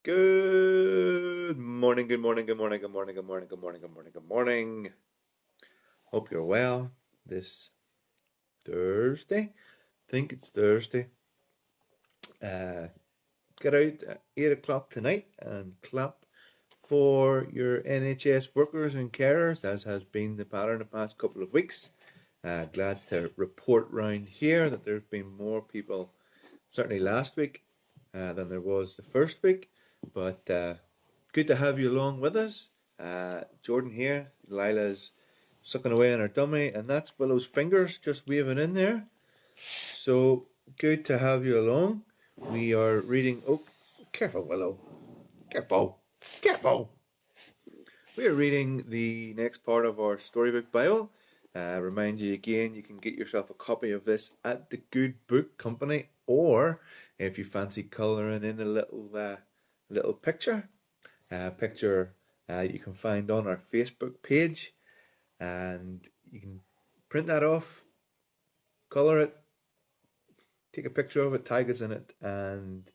Good morning, good morning, good morning, good morning, good morning, good morning, good morning, good morning. Hope you're well this Thursday. Think it's Thursday. Get out at 8 o'clock tonight and clap for your NHS workers and carers, as has been the pattern the past couple of weeks. Glad to report round here that there's been more people, certainly last week, than there was the first week. But good to have you along with us. Jordan here, Lila's sucking away on her dummy, and that's Willow's fingers just waving in there. So good to have you along. We are reading. Oh, careful, Willow. Careful. Careful. We are reading the next part of our Storybook Bible. Remind you again, you can get yourself a copy of this at the Good Book Company, or if you fancy colouring in a little picture, you can find on our Facebook page, and you can print that off, colour it, take a picture of it, tag us in it, and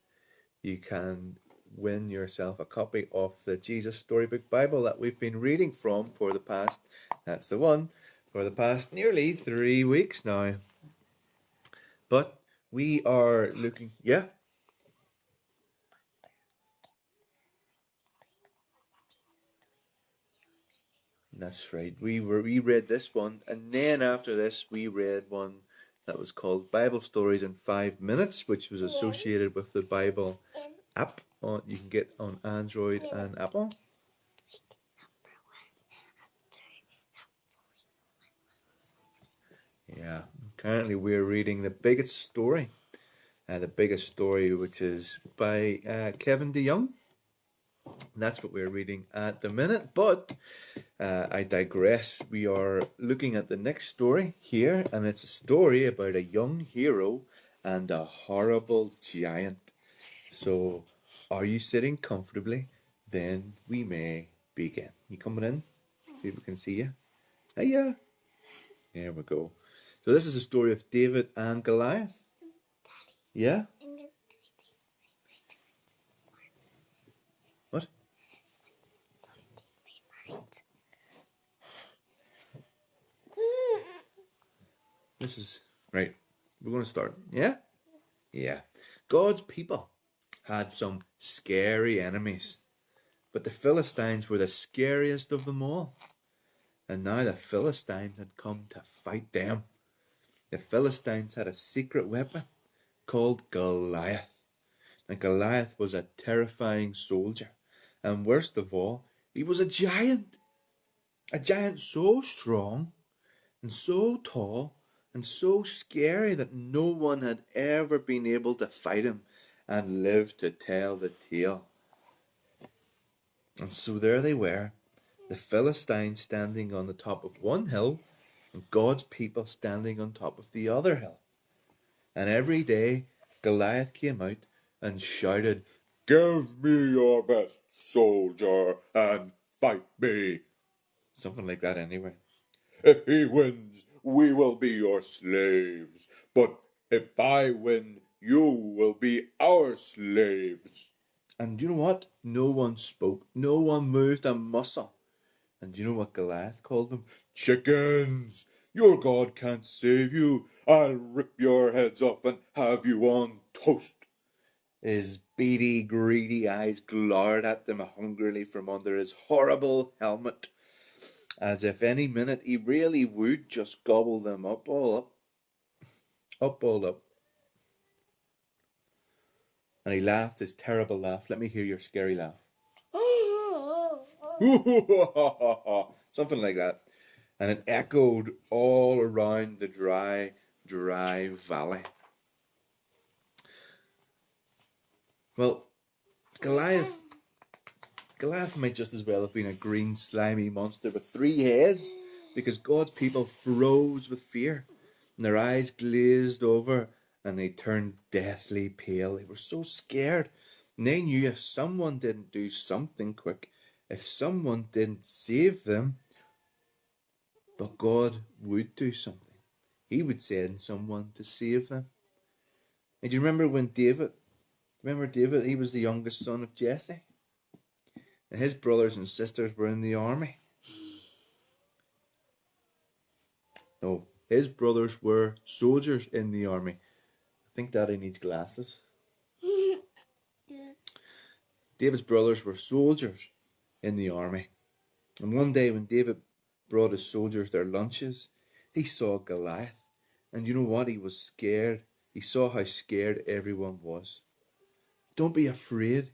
you can win yourself a copy of the Jesus Storybook Bible that we've been reading from for the past, that's the one, for the past nearly 3 weeks now. But we are looking, yeah? That's right. We read this one, and then after this we read one that was called Bible Stories in 5 Minutes, which was associated with the Bible app you can get on Android and Apple. Yeah. Currently we're reading The Biggest Story. The Biggest Story, which is by Kevin DeYoung. That's what we're reading at the minute, but I digress. We are looking at the next story here, and it's a story about a young hero and a horrible giant. So, are you sitting comfortably? Then we may begin. You coming in? See if we can see you. Hiya. There we go. So this is a story of David and Goliath. Yeah? What? This is right. We're going to start. Yeah? Yeah. God's people had some scary enemies, but the Philistines were the scariest of them all. And now the Philistines had come to fight them. The Philistines had a secret weapon called Goliath. And Goliath was a terrifying soldier. And worst of all, he was a giant. A giant so strong and so tall and so scary that no one had ever been able to fight him and live to tell the tale. And so there they were, the Philistines standing on the top of one hill and God's people standing on top of the other hill. And every day Goliath came out and shouted, "Give me your best soldier and fight me." Something like that anyway. "If he wins, we will be your slaves. But if I win, you will be our slaves." And you know what? No one spoke. No one moved a muscle. And you know what Goliath called them? "Chickens! Your God can't save you. I'll rip your heads off and have you on toast." His beady, greedy eyes glowered at them hungrily from under his horrible helmet, as if any minute he really would just gobble them up, all up. Up, all up. And he laughed his terrible laugh. Let me hear your scary laugh. Something like that. And it echoed all around the dry valley. Well, Goliath might just as well have been a green slimy monster with 3 heads, because God's people froze with fear, and their eyes glazed over, and they turned deathly pale. They were so scared, and they knew if someone didn't do something quick, if someone didn't save them, but God would do something. He would send someone to save them. And do you remember when David Remember David? He was the youngest son of Jesse. And his brothers and sisters were in the army. No, his brothers were soldiers in the army. I think Daddy needs glasses. David's brothers were soldiers in the army. And one day when David brought his soldiers their lunches, he saw Goliath. And you know what? He was scared. He saw how scared everyone was. Don't be afraid,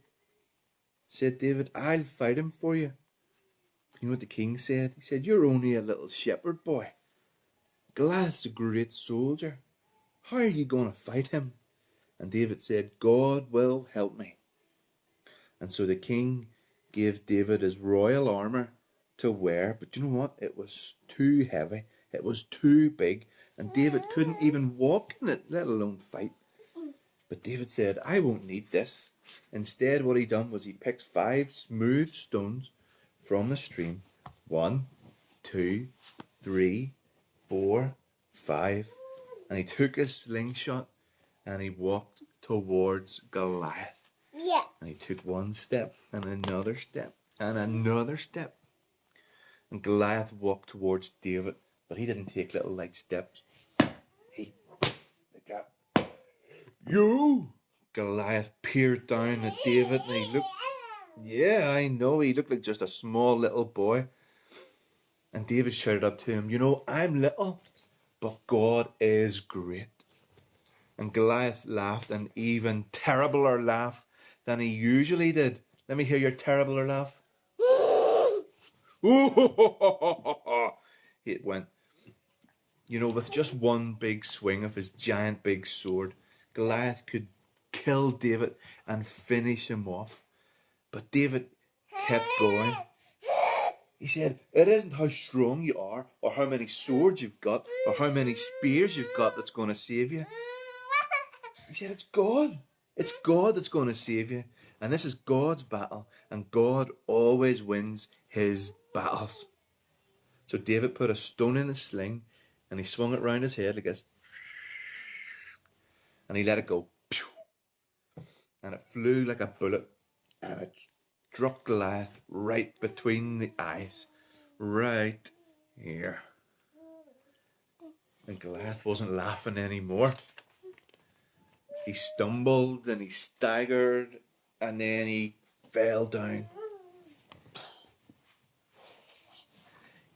said David. I'll fight him for you. You know what the king said? He said, you're only a little shepherd boy. Goliath's a great soldier. How are you going to fight him? And David said, God will help me. And so the king gave David his royal armor to wear. But you know what? It was too heavy. It was too big. And David couldn't even walk in it, let alone fight. But David said, I won't need this. Instead, what he done was he picked 5 smooth stones from the stream. 1, 2, 3, 4, 5. And he took his slingshot and he walked towards Goliath. Yeah. And he took 1 step and another step and another step. And Goliath walked towards David, but he didn't take little light steps. He did that. You! Goliath peered down at David and he looked, yeah, I know, he looked like just a small little boy. And David shouted up to him, you know, I'm little, but God is great. And Goliath laughed an even terribler laugh than he usually did. Let me hear your terribler laugh. It went. You know, with just one big swing of his giant big sword, Goliath could kill David and finish him off. But David kept going. He said, it isn't how strong you are, or how many swords you've got, or how many spears you've got that's going to save you. He said, it's God. It's God that's going to save you. And this is God's battle, and God always wins his battles. So David put a stone in his sling, and he swung it round his head like this. And he let it go. And it flew like a bullet. And it struck Goliath right between the eyes. Right here. And Goliath wasn't laughing anymore. He stumbled and he staggered. And then he fell down.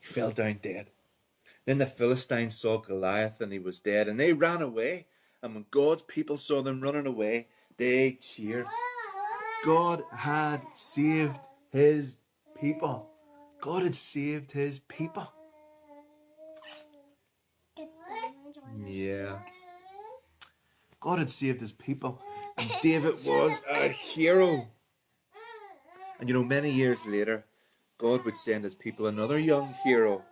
He fell down dead. Then the Philistines saw Goliath and he was dead. And they ran away. And when God's people saw them running away, they cheered. God had saved his people. God had saved his people. Yeah. God had saved his people. And David was a hero. And you know, many years later, God would send his people another young hero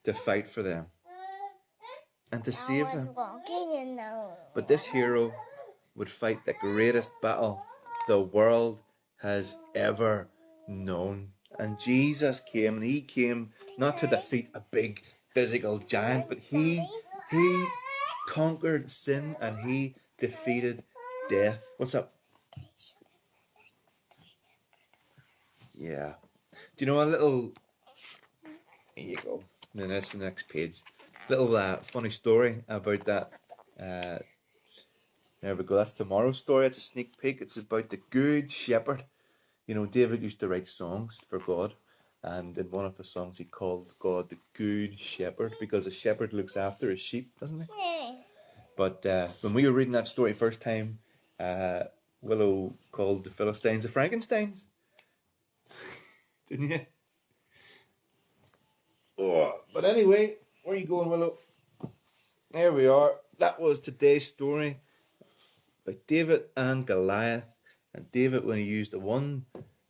to fight for them and to save them. But this hero would fight the greatest battle the world has ever known. And Jesus came, and he came not to defeat a big physical giant, but he conquered sin and he defeated death. What's up? Yeah. Do you know a little... Here you go. And then that's the next page. Little funny story about that. There we go. That's tomorrow's story. It's a sneak peek. It's about the Good Shepherd. You know, David used to write songs for God. And in one of the songs he called God the Good Shepherd, because a shepherd looks after his sheep, doesn't he? But when we were reading that story first time, Willow called the Philistines the Frankensteins. Didn't you? Oh, but anyway, where are you going, Willow? There we are. That was today's story by David and Goliath. And David, when he used the one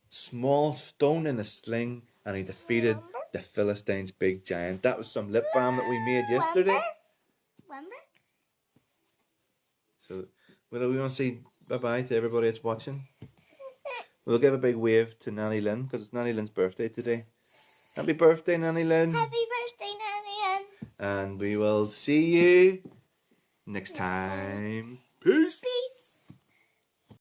small stone in a sling, and he defeated the Philistines' big giant. That was some lip balm that we made yesterday. Remember? So, Willow, we want to say bye-bye to everybody that's watching. We'll give a big wave to Nanny Lynn, because it's Nanny Lynn's birthday today. Happy birthday, Nanny Lynn. Happy birthday, Nanny Lynn. And we will see you next time. Peace. Peace.